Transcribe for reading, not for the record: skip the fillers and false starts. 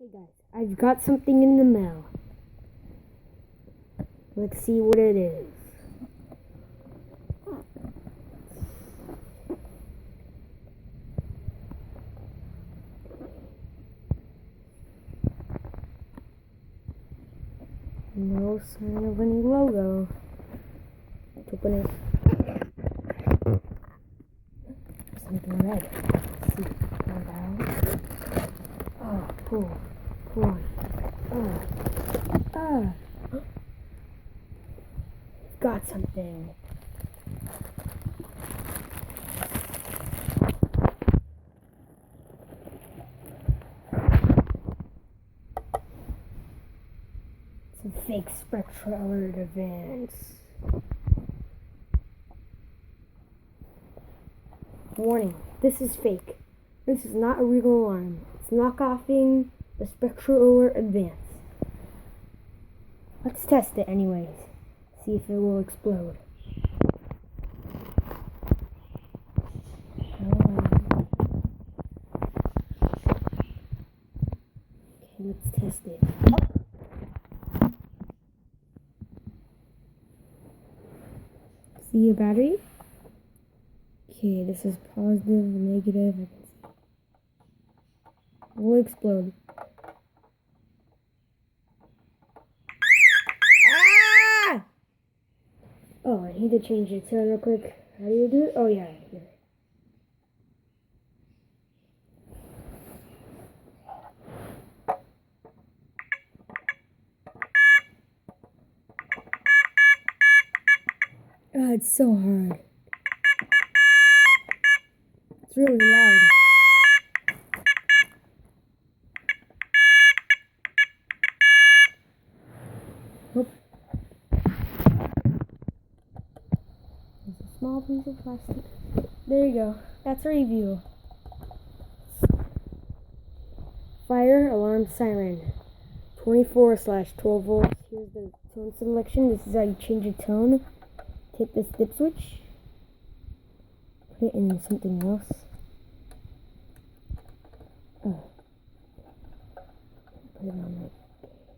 Hey guys, I've got something in the mail. Let's see what it is. No sign of any logo. Let's open it. Something red. Let's see. Pull it out. Oh, pull on. Got something. It's a fake spectral alert advance. Warning, this is fake. This is not a real alarm. It's knockoffing the spectral alert advance. Let's test it anyways. See if it will explode. Okay, let's test it. See your battery? Okay, this is positive, negative. It will explode. Ah! Oh, I need to change the tone real quick. How do you do it? Oh, yeah, here. Oh, it's so hard. It's really loud. Oop. There's a small piece of plastic. There you go. That's a review. Fire alarm siren. 24/12 volts. Here's the tone selection. This is how you change your tone. Hit this dip switch. Put it in something else. Put it on